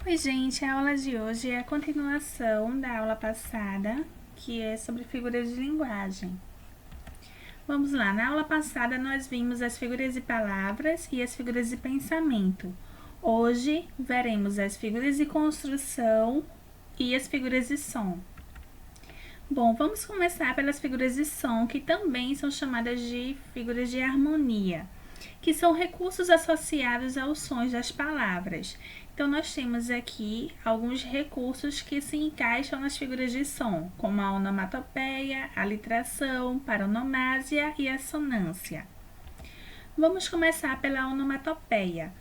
Oi, gente, a aula de hoje é a continuação da aula passada, que é sobre figuras de linguagem. Vamos lá, na aula passada nós vimos as figuras de palavras e as figuras de pensamento. Hoje veremos as figuras de construção e as figuras de som. Bom, vamos começar pelas figuras de som, que também são chamadas de figuras de harmonia, que são recursos associados aos sons das palavras. Então, nós temos aqui alguns recursos que se encaixam nas figuras de som, como a onomatopeia, a litração, paronomásia e a assonância. Vamos começar pela onomatopeia,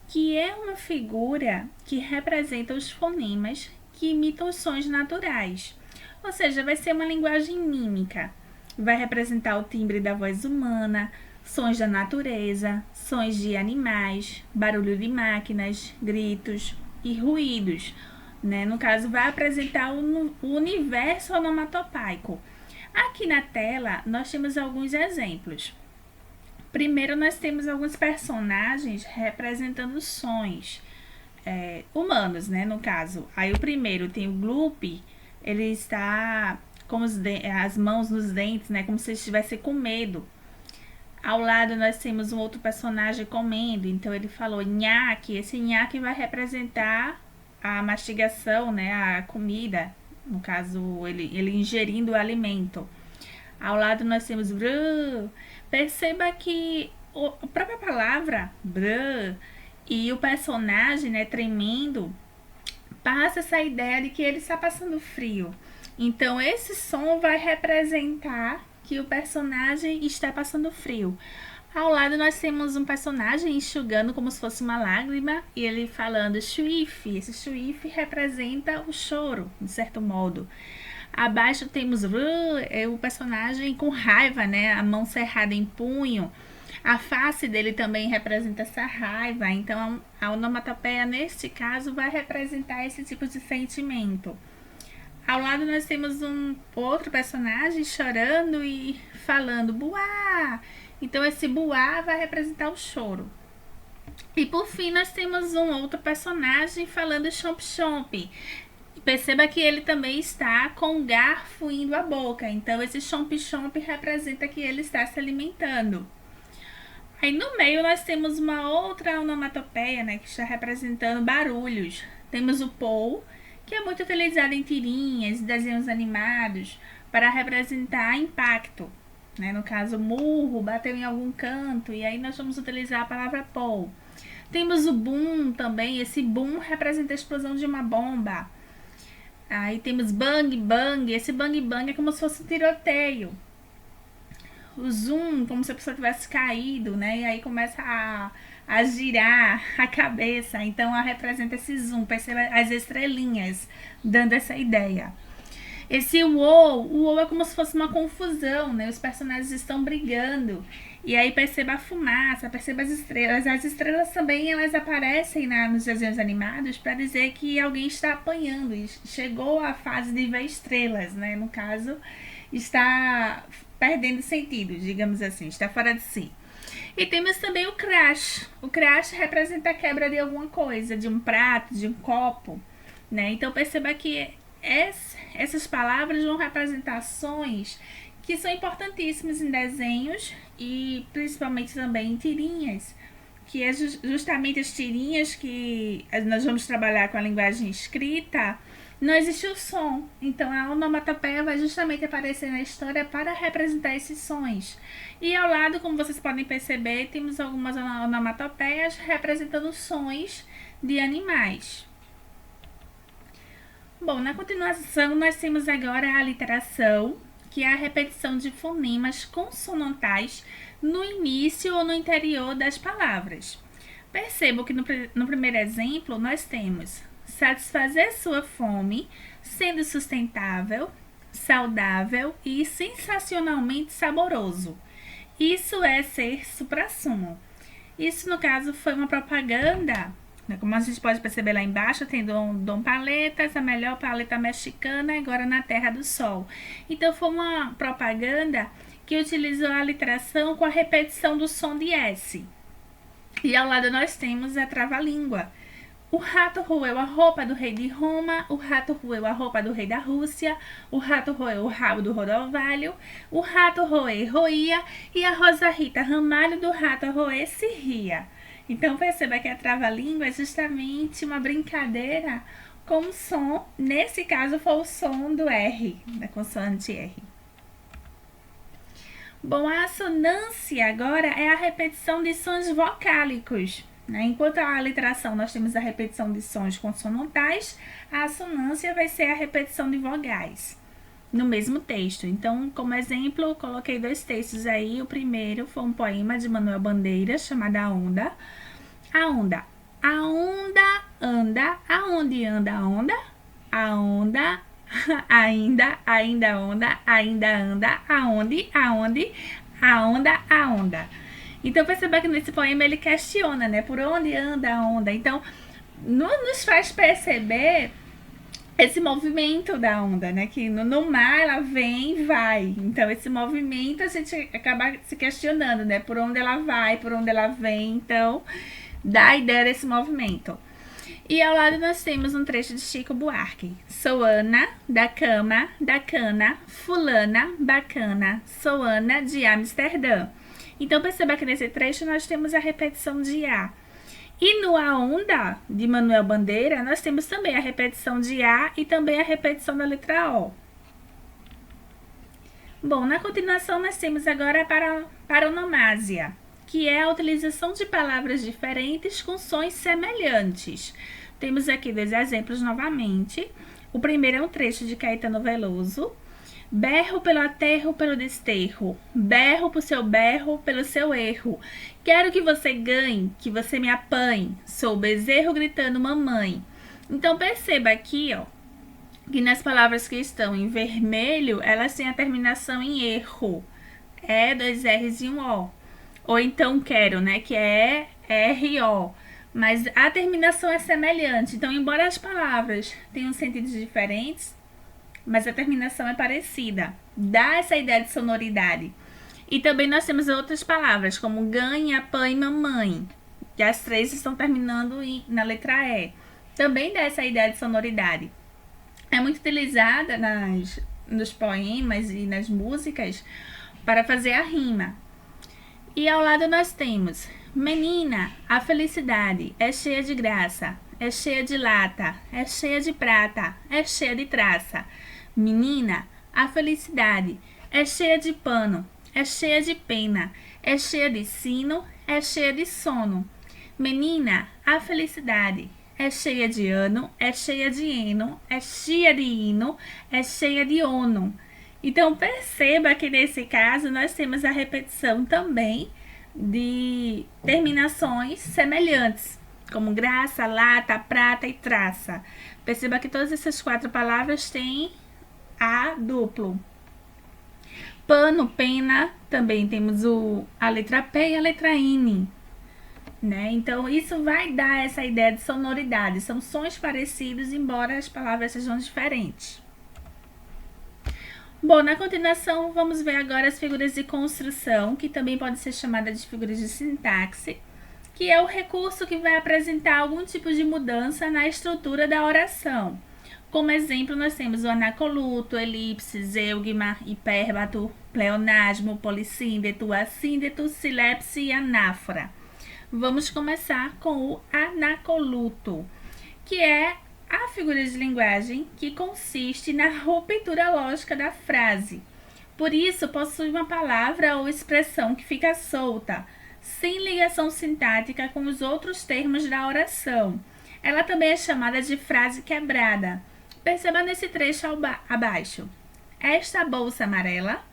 que é uma figura que representa os fonemas que imitam os sons naturais. Ou seja, vai ser uma linguagem mímica. Vai representar o timbre da voz humana, sons da natureza, sons de animais, barulho de máquinas, gritos e ruídos. No caso, vai apresentar o universo onomatopaico. Aqui na tela, nós temos alguns exemplos. Primeiro, nós temos alguns personagens representando sons humanos, no caso. Aí o primeiro tem o Gloop, ele está com as mãos nos dentes, como se estivesse com medo. Ao lado nós temos um outro personagem comendo, então ele falou nhaque. Esse nhaque vai representar a mastigação, a comida, no caso ele ingerindo o alimento. Ao lado nós temos bru. Perceba que a própria palavra bru e o personagem, tremendo, passa essa ideia de que ele está passando frio. Então esse som vai representar que o personagem está passando frio. Ao lado nós temos um personagem enxugando como se fosse uma lágrima e ele falando chuif. Esse chuif representa o choro, de certo modo. Abaixo temos o personagem com raiva, a mão cerrada em punho. A face dele também representa essa raiva, então a onomatopeia neste caso vai representar esse tipo de sentimento. Ao lado nós temos um outro personagem chorando e falando buá. Então esse buá vai representar o choro. E por fim nós temos um outro personagem falando chomp chomp. Perceba que ele também está com um garfo indo à boca. Então esse chomp chomp representa que ele está se alimentando. Aí no meio nós temos uma outra onomatopeia, que está representando barulhos. Temos o pou, que é muito utilizado em tirinhas, desenhos animados, para representar impacto. No caso, murro, bateu em algum canto, e aí nós vamos utilizar a palavra pou. Temos o boom também, esse boom representa a explosão de uma bomba. Aí temos bang bang, esse bang bang é como se fosse um tiroteio. O zoom, como se a pessoa tivesse caído, e aí começa a girar a cabeça, então ela representa esse zoom, perceba as estrelinhas dando essa ideia. Esse uou é como se fosse uma confusão, os personagens estão brigando, e aí perceba a fumaça, perceba as estrelas também elas aparecem nos desenhos animados para dizer que alguém está apanhando, e chegou a fase de ver estrelas, no caso está perdendo sentido, digamos assim, está fora de si. E temos também o crash. O crash representa a quebra de alguma coisa, de um prato, de um copo, Então perceba que essas palavras vão representar ações que são importantíssimas em desenhos e principalmente também em tirinhas, que é justamente as tirinhas que nós vamos trabalhar com a linguagem escrita. Não existe o som, então a onomatopeia vai justamente aparecer na história para representar esses sons. E ao lado, como vocês podem perceber, temos algumas onomatopeias representando sons de animais. Bom, na continuação nós temos agora a literação, que é a repetição de fonemas consonantais no início ou no interior das palavras. Percebo que no primeiro exemplo nós temos satisfazer sua fome, sendo sustentável, saudável e sensacionalmente saboroso. Isso é ser suprassumo. Isso, no caso, foi uma propaganda, como a gente pode perceber lá embaixo, tem Dom Paletas, a melhor paleta mexicana, agora na Terra do Sol. Então, foi uma propaganda que utilizou a literação com a repetição do som de S. E ao lado nós temos a trava-língua. O rato roeu a roupa do rei de Roma, o rato roeu a roupa do rei da Rússia, o rato roeu o rabo do Rodovalho, o rato roer roía e a Rosa Rita Ramalho do rato a roer se ria. Então perceba que a trava-língua é justamente uma brincadeira com o som, nesse caso foi o som do R, da consoante R. Bom, a assonância agora é a repetição de sons vocálicos. Enquanto a aliteração nós temos a repetição de sons consonantais, a assonância vai ser a repetição de vogais no mesmo texto. Então, como exemplo, eu coloquei 2 textos aí. O primeiro foi um poema de Manuel Bandeira, chamado A Onda. A onda. A onda anda. Aonde anda a onda? A onda ainda onda, ainda anda. Aonde? A onda. Então, perceba que nesse poema ele questiona, né? Por onde anda a onda? Então, nos faz perceber esse movimento da onda, né? Que no mar ela vem e vai. Então, esse movimento a gente acaba se questionando, né? Por onde ela vai, por onde ela vem. Então, dá a ideia desse movimento. E ao lado nós temos um trecho de Chico Buarque. Sou Ana, da cama, da cana, fulana, bacana, sou Ana de Amsterdã. Então, perceba que nesse trecho nós temos a repetição de A. E no A Onda, de Manuel Bandeira, nós temos também a repetição de A e também a repetição da letra O. Bom, na continuação nós temos agora a paronomásia, que é a utilização de palavras diferentes com sons semelhantes. Temos aqui 2 exemplos novamente. O primeiro é um trecho de Caetano Veloso. Berro pelo aterro, pelo desterro, berro pro seu berro, pelo seu erro. Quero que você ganhe, que você me apanhe, sou o bezerro gritando mamãe. Então perceba aqui, ó, que nas palavras que estão em vermelho, elas têm a terminação em erro. É 2 R's e um O. Ou então quero, né, que é R-O. Mas a terminação é semelhante. Então, embora as palavras tenham sentidos diferentes, mas a terminação é parecida. Dá essa ideia de sonoridade. E também nós temos outras palavras, como ganha, apanha, mamãe. Que as 3 estão terminando na letra E. Também dá essa ideia de sonoridade. É muito utilizada nos poemas e nas músicas para fazer a rima. E ao lado nós temos: menina, a felicidade é cheia de graça, é cheia de lata, é cheia de prata, é cheia de traça. Menina, a felicidade é cheia de pano, é cheia de pena, é cheia de sino, é cheia de sono. Menina, a felicidade é cheia de ano, é cheia de eno, é cheia de hino, é cheia de ono. Então, perceba que nesse caso nós temos a repetição também de terminações semelhantes, como graça, lata, prata e traça. Perceba que todas essas 4 palavras têm A duplo. Pano, pena, também temos a letra P e a letra N. Né? Então, isso vai dar essa ideia de sonoridade. São sons parecidos, embora as palavras sejam diferentes. Bom, na continuação, vamos ver agora as figuras de construção, que também podem ser chamadas de figuras de sintaxe, que é o recurso que vai apresentar algum tipo de mudança na estrutura da oração. Como exemplo, nós temos o anacoluto, elipse, zeugma, hipérbato, pleonasmo, polissíndeto, assíndeto, silepse e anáfora. Vamos começar com o anacoluto, que é a figura de linguagem que consiste na ruptura lógica da frase. Por isso, possui uma palavra ou expressão que fica solta, sem ligação sintática com os outros termos da oração. Ela também é chamada de frase quebrada. Perceba nesse trecho abaixo. Esta bolsa amarela,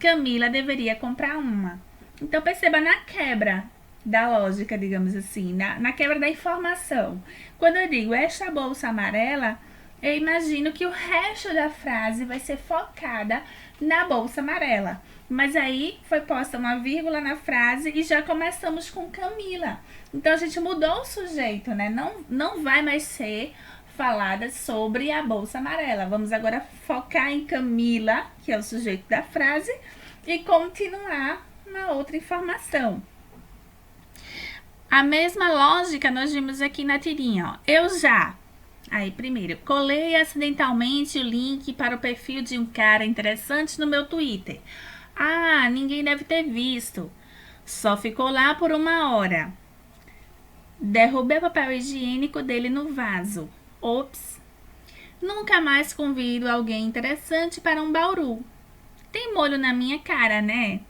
Camila deveria comprar uma. Então, perceba na quebra da lógica, digamos assim, na quebra da informação. Quando eu digo esta bolsa amarela, eu imagino que o resto da frase vai ser focada na bolsa amarela. Mas aí foi posta uma vírgula na frase e já começamos com Camila. Então, a gente mudou o sujeito, né? Não vai mais ser falada sobre a bolsa amarela. Vamos agora focar em Camila, que é o sujeito da frase, e continuar na outra informação. A mesma lógica nós vimos aqui na tirinha, ó. Eu já. Aí, primeiro, colei acidentalmente o link para o perfil de um cara interessante no meu Twitter. Ah, ninguém deve ter visto. Só ficou lá por 1 hora. Derrubei o papel higiênico dele no vaso. Ops. Nunca mais convido alguém interessante para um bauru. Tem molho na minha cara, né?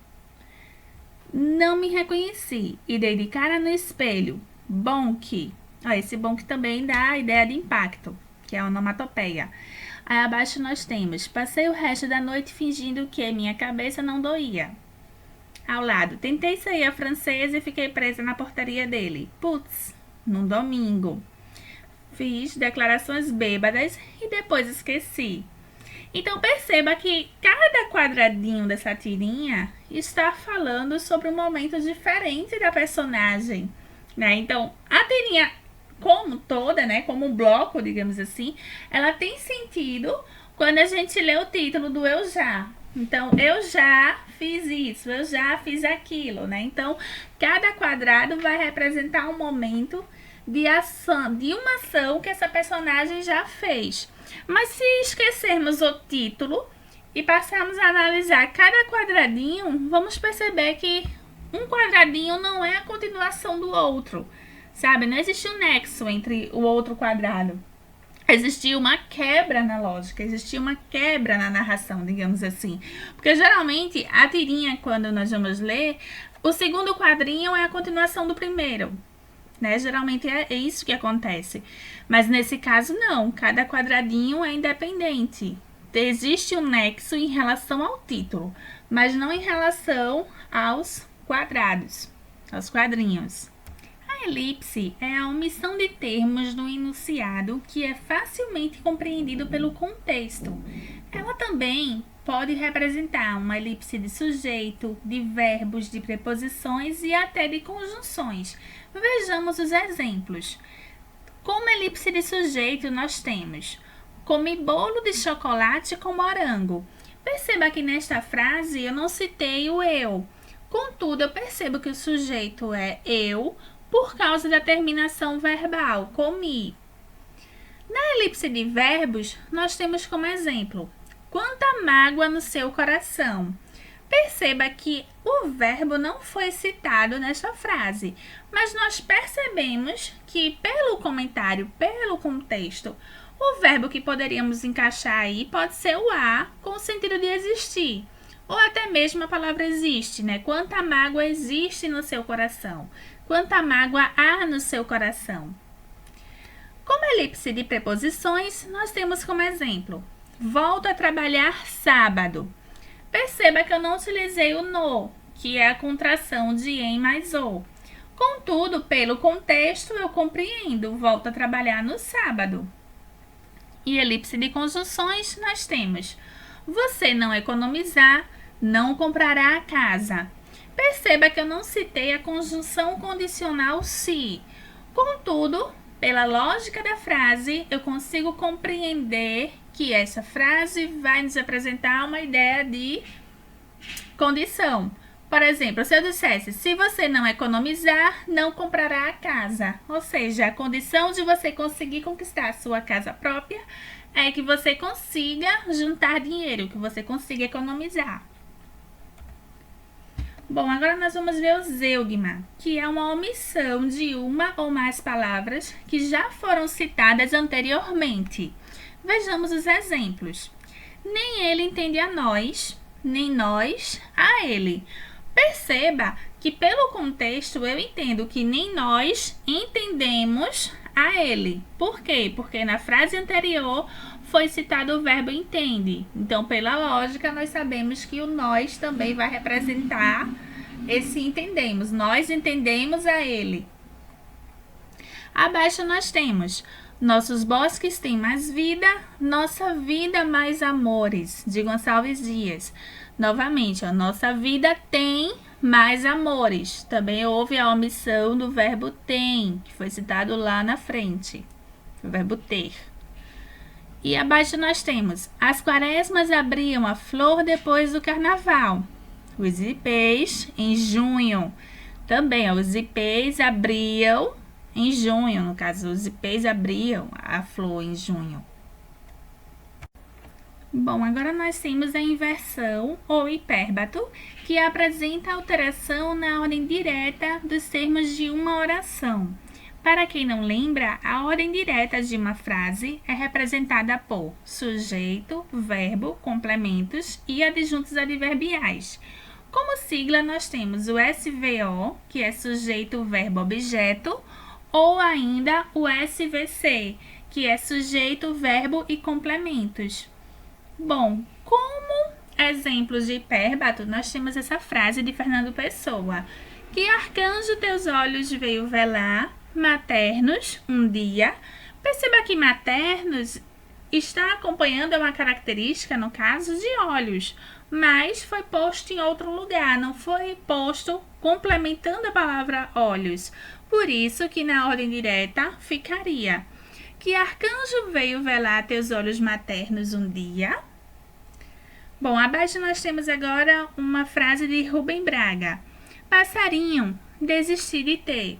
Não me reconheci e dei de cara no espelho. Bonk. Ó, esse bonk também dá a ideia de impacto, que é a onomatopeia. Aí abaixo nós temos: passei o resto da noite fingindo que minha cabeça não doía. Ao lado: tentei sair a francesa e fiquei presa na portaria dele. Putz, num domingo. Fiz declarações bêbadas e depois esqueci. Então perceba que cada quadradinho dessa tirinha está falando sobre um momento diferente da personagem, né? Então a tirinha como toda, né, como um bloco, digamos assim, ela tem sentido quando a gente lê o título do eu já. Então, eu já fiz isso, eu já fiz aquilo, né? Então, cada quadrado vai representar um momento de ação, de uma ação que essa personagem já fez. Mas se esquecermos o título e passarmos a analisar cada quadradinho, vamos perceber que um quadradinho não é a continuação do outro, sabe? Não existe um nexo entre o outro quadrado. Existia uma quebra na lógica, existia uma quebra na narração, digamos assim. Porque geralmente a tirinha, quando nós vamos ler, o segundo quadrinho é a continuação do primeiro, né? Geralmente é isso que acontece. Mas nesse caso não, cada quadradinho é independente. Existe um nexo em relação ao título, mas não em relação aos quadrados, aos quadrinhos. A elipse é a omissão de termos no enunciado que é facilmente compreendido pelo contexto. Ela também pode representar uma elipse de sujeito, de verbos, de preposições e até de conjunções. Vejamos os exemplos. Como elipse de sujeito, nós temos: comi bolo de chocolate com morango. Perceba que nesta frase eu não citei o eu. Contudo, eu percebo que o sujeito é eu por causa da terminação verbal, comi. Na elipse de verbos, nós temos como exemplo: quanta mágoa no seu coração. Perceba que o verbo não foi citado nesta frase, mas nós percebemos que pelo comentário, pelo contexto, o verbo que poderíamos encaixar aí pode ser o a, com o sentido de existir, ou até mesmo a palavra existe, né? Quanta mágoa existe no seu coração. Quanta mágoa há no seu coração. Como elipse de preposições, nós temos como exemplo: volto a trabalhar sábado. Perceba que eu não utilizei o no, que é a contração de em mais o. Contudo, pelo contexto, eu compreendo: volto a trabalhar no sábado. E elipse de conjunções, nós temos: você não economizar, não comprará a casa. Perceba que eu não citei a conjunção condicional se. Contudo, pela lógica da frase, eu consigo compreender que essa frase vai nos apresentar uma ideia de condição. Por exemplo, se eu dissesse: se você não economizar, não comprará a casa. Ou seja, a condição de você conseguir conquistar a sua casa própria é que você consiga juntar dinheiro, que você consiga economizar. Bom, agora nós vamos ver o zeugma, que é uma omissão de uma ou mais palavras que já foram citadas anteriormente. Vejamos os exemplos. Nem ele entende a nós, nem nós a ele. Perceba que pelo contexto eu entendo que nem nós entendemos a ele. Por quê? Porque na frase anterior foi citado o verbo entende. Então, pela lógica, nós sabemos que o nós também vai representar esse entendemos. Nós entendemos a ele. Abaixo nós temos: nossos bosques têm mais vida, nossa vida mais amores, de Gonçalves Dias. Novamente, a nossa vida tem mais amores. Também houve a omissão do verbo tem, que foi citado lá na frente, o verbo ter. E abaixo nós temos: as quaresmas abriam a flor depois do carnaval. Os ipês em junho. Também, ó, os ipês abriam em junho, no caso, os ipês abriam a flor em junho. Bom, agora nós temos a inversão ou hipérbato, que apresenta alteração na ordem direta dos termos de uma oração. Para quem não lembra, a ordem direta de uma frase é representada por sujeito, verbo, complementos e adjuntos adverbiais. Como sigla, nós temos o SVO, que é sujeito, verbo, objeto, ou ainda o SVC, que é sujeito, verbo e complementos. Bom, como exemplos de hipérbato, nós temos essa frase de Fernando Pessoa: que arcanjo teus olhos veio velar, maternos, um dia. Perceba que maternos está acompanhando uma característica, no caso, de olhos, mas foi posto em outro lugar, não foi posto complementando a palavra olhos. Por isso que na ordem direta ficaria: que arcanjo veio velar teus olhos maternos um dia. Bom, abaixo nós temos agora uma frase de Rubem Braga: passarinho, desisti de ter.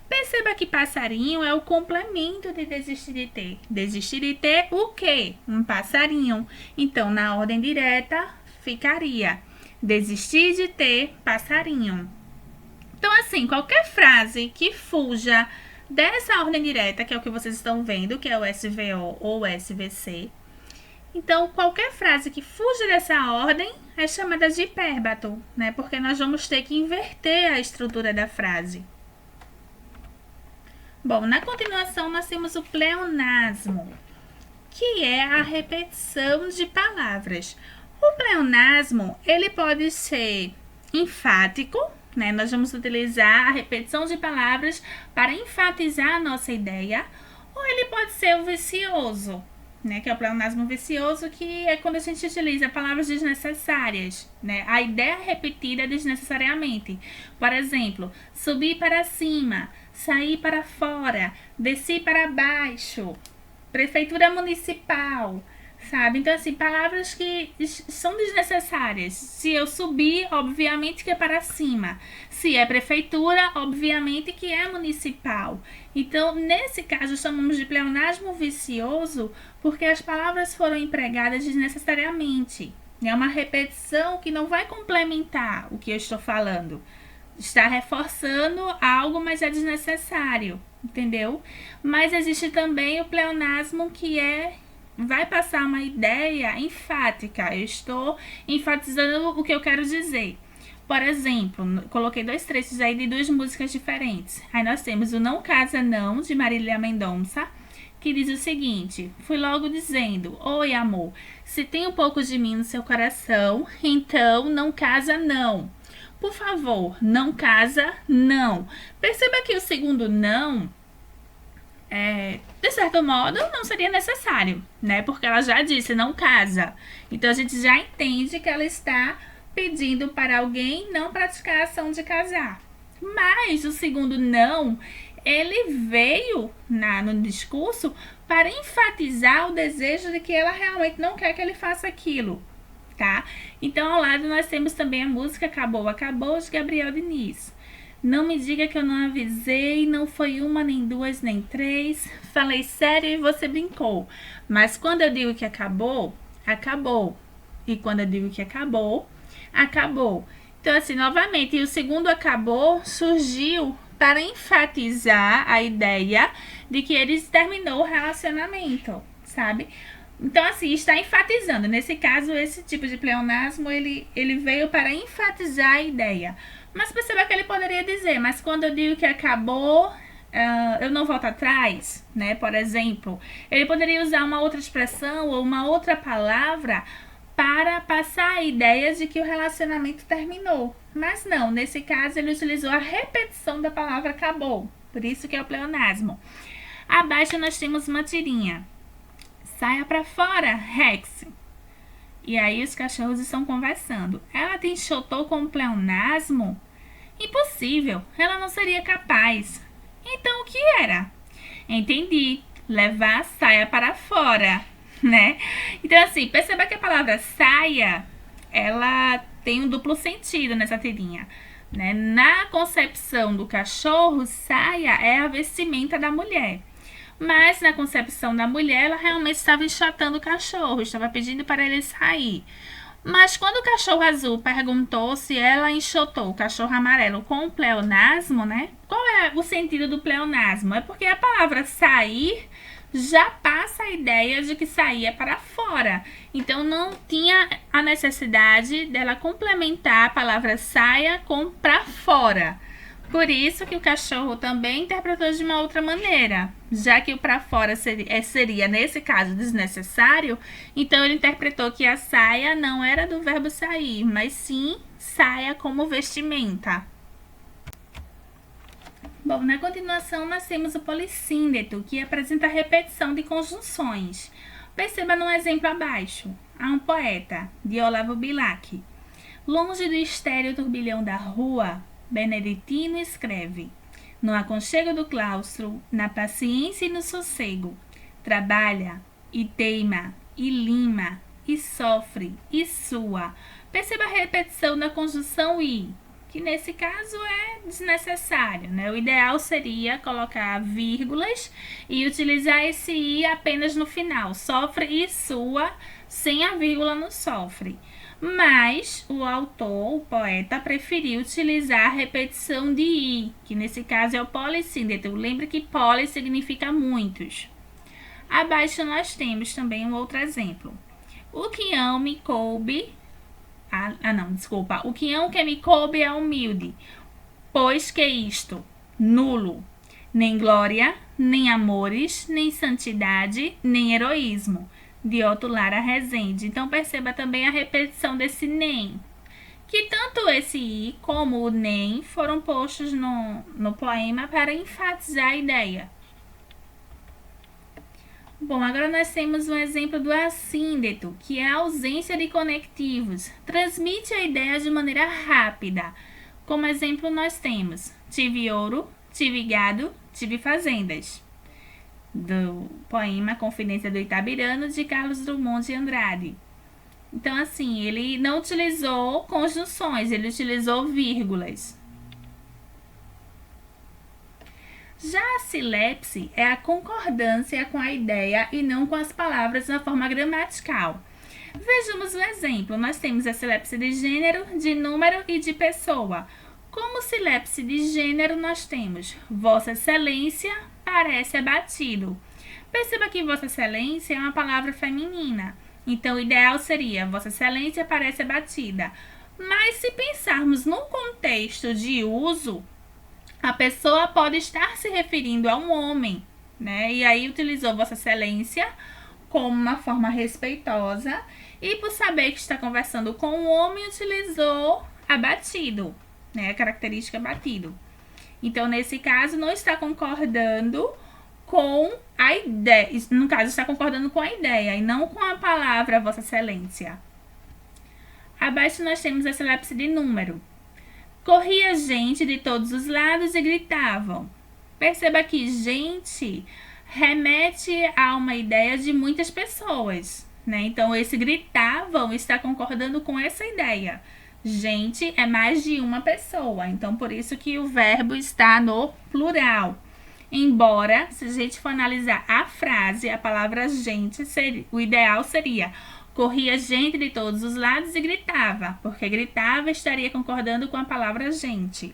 Perceba que passarinho é o complemento de desistir de ter. Desistir de ter o quê? Um passarinho. Então, na ordem direta, ficaria: desistir de ter passarinho. Então, assim, qualquer frase que fuja dessa ordem direta, que é o que vocês estão vendo, que é o SVO ou SVC. Então, qualquer frase que fuja dessa ordem é chamada de hipérbato, né? Porque nós vamos ter que inverter a estrutura da frase. Bom, na continuação nós temos o pleonasmo, que é a repetição de palavras. O pleonasmo, ele pode ser enfático, né? Nós vamos utilizar a repetição de palavras para enfatizar a nossa ideia, ou ele pode ser o vicioso, né? Que é o pleonasmo vicioso, que é quando a gente utiliza palavras desnecessárias, né? A ideia repetida desnecessariamente. Por exemplo, subir para cima, sair para fora, desci para baixo, prefeitura municipal, sabe? Então, assim, palavras que são desnecessárias. Se eu subir, obviamente que é para cima. Se é prefeitura, obviamente que é municipal. Então, nesse caso, chamamos de pleonasmo vicioso porque as palavras foram empregadas desnecessariamente. É uma repetição que não vai complementar o que eu estou falando. Está reforçando algo, mas é desnecessário, entendeu? Mas existe também o pleonasmo que vai passar uma ideia enfática. Eu estou enfatizando o que eu quero dizer. Por exemplo, coloquei 2 trechos aí de 2 músicas diferentes. Aí nós temos o Não Casa Não, de Marília Mendonça, que diz o seguinte: fui logo dizendo, oi amor, se tem um pouco de mim no seu coração, então não casa não. Por favor, não casa não. Perceba que o segundo não, de certo modo, não seria necessário, né? Porque ela já disse não casa. Então, a gente já entende que ela está pedindo para alguém não praticar a ação de casar. Mas o segundo não, ele veio no discurso para enfatizar o desejo de que ela realmente não quer que ele faça aquilo, tá? Então, ao lado nós temos também a música Acabou, Acabou, de Gabriel Diniz. Não me diga que eu não avisei, não foi uma, nem duas, nem três. Falei sério e você brincou. Mas quando eu digo que acabou, acabou. E quando eu digo que acabou, acabou. Então, assim, novamente, o segundo acabou surgiu para enfatizar a ideia de que eles terminou o relacionamento, sabe? Então, assim, está enfatizando. Nesse caso, esse tipo de pleonasmo, ele veio para enfatizar a ideia. Mas perceba que ele poderia dizer, mas quando eu digo que acabou, eu não volto atrás, né? Por exemplo, ele poderia usar uma outra expressão ou uma outra palavra para passar a ideia de que o relacionamento terminou. Mas não, nesse caso ele utilizou a repetição da palavra acabou. Por isso que é o pleonasmo. Abaixo nós temos uma tirinha. Saia pra fora, Rex. E aí os cachorros estão conversando. Ela te enxotou com um pleonasmo? Impossível, ela não seria capaz. Então o que era? Entendi, levar a saia para fora, né? Então assim, perceba que a palavra saia, ela tem um duplo sentido nessa tirinha. né? Na concepção do cachorro, saia é a vestimenta da mulher. Mas na concepção da mulher, ela realmente estava enxotando o cachorro, estava pedindo para ele sair. Mas quando o cachorro azul perguntou se ela enxotou o cachorro amarelo com o pleonasmo, né? Qual é o sentido do pleonasmo? É porque a palavra sair já passa a ideia de que sair é para fora. Então não tinha a necessidade dela complementar a palavra saia com para fora. Por isso que o cachorro também interpretou de uma outra maneira. Já que o para fora seria, nesse caso, desnecessário, então ele interpretou que a saia não era do verbo sair, mas sim saia como vestimenta. Bom, na continuação nós temos o polissíndeto, que apresenta a repetição de conjunções. Perceba no exemplo abaixo. Há um poeta, de Olavo Bilac. Longe do estéril turbilhão da rua, Beneditino escreve: no aconchego do claustro, na paciência e no sossego, trabalha e teima e lima e sofre e sua. Perceba a repetição da conjunção i, que nesse caso é desnecessário, né? O ideal seria colocar vírgulas e utilizar esse i apenas no final, sofre e sua, sem a vírgula no sofre. Mas o autor, o poeta, preferiu utilizar a repetição de i, que nesse caso é o polissíndeto. Lembre que poli significa muitos. Abaixo nós temos também um outro exemplo. O quião me coube... O quião que me coube é humilde, pois que isto, nulo, nem glória, nem amores, nem santidade, nem heroísmo. De Otto Lara Rezende. Então perceba também a repetição desse nem, que tanto esse i como o nem foram postos no poema para enfatizar a ideia. Bom, agora nós temos um exemplo do assíndeto, que é a ausência de conectivos. Transmite a ideia de maneira rápida. Como exemplo nós temos: tive ouro, tive gado, tive fazendas. Do poema Confidência do Itabirano, de Carlos Drummond de Andrade. Então, assim, ele não utilizou conjunções, ele utilizou vírgulas. Já a silepse é a concordância com a ideia e não com as palavras na forma gramatical. Vejamos um exemplo. Nós temos a silepse de gênero, de número e de pessoa. Como silepse de gênero, nós temos Vossa Excelência parece abatido. Perceba que Vossa Excelência é uma palavra feminina. Então, o ideal seria Vossa Excelência parece abatida. Mas se pensarmos no contexto de uso, a pessoa pode estar se referindo a um homem, né? E aí utilizou Vossa Excelência como uma forma respeitosa. E por saber que está conversando com um homem, utilizou abatido, né? A característica abatido. Então, nesse caso, não está concordando com a ideia. No caso, está concordando com a ideia e não com a palavra Vossa Excelência. Abaixo nós temos a silepse de número. Corria gente de todos os lados e gritavam. Perceba que gente remete a uma ideia de muitas pessoas, né? Então, esse gritavam está concordando com essa ideia. Gente é mais de uma pessoa, então por isso que o verbo está no plural. Embora, se a gente for analisar a frase, a palavra gente, o ideal seria corria gente de todos os lados e gritava, porque gritava estaria concordando com a palavra gente.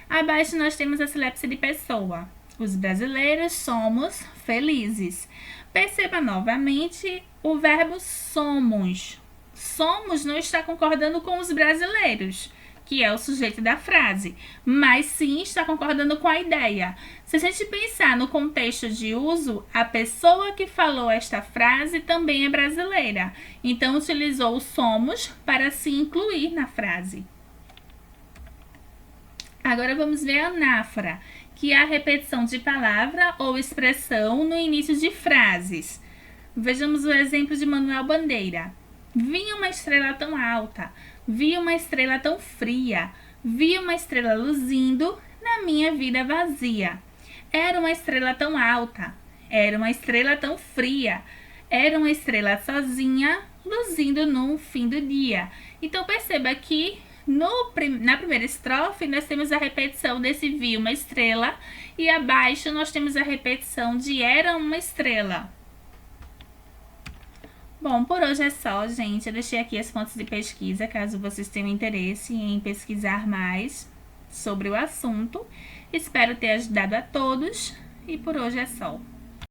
Abaixo nós temos a silepse de pessoa. Os brasileiros somos felizes. Perceba novamente o verbo somos. Somos não está concordando com os brasileiros, que é o sujeito da frase, mas sim está concordando com a ideia. Se a gente pensar no contexto de uso, a pessoa que falou esta frase também é brasileira, então utilizou o somos para se incluir na frase. Agora vamos ver a anáfora, que é a repetição de palavra ou expressão no início de frases. Vejamos o exemplo de Manuel Bandeira. Vi uma estrela tão alta, vi uma estrela tão fria, vi uma estrela luzindo na minha vida vazia. Era uma estrela tão alta, era uma estrela tão fria, era uma estrela sozinha, luzindo no fim do dia. Então perceba que Na primeira estrofe, nós temos a repetição desse vi uma estrela e abaixo nós temos a repetição de era uma estrela. Bom, por hoje é só, gente. Eu deixei aqui as fontes de pesquisa, caso vocês tenham interesse em pesquisar mais sobre o assunto. Espero ter ajudado a todos e por hoje é só.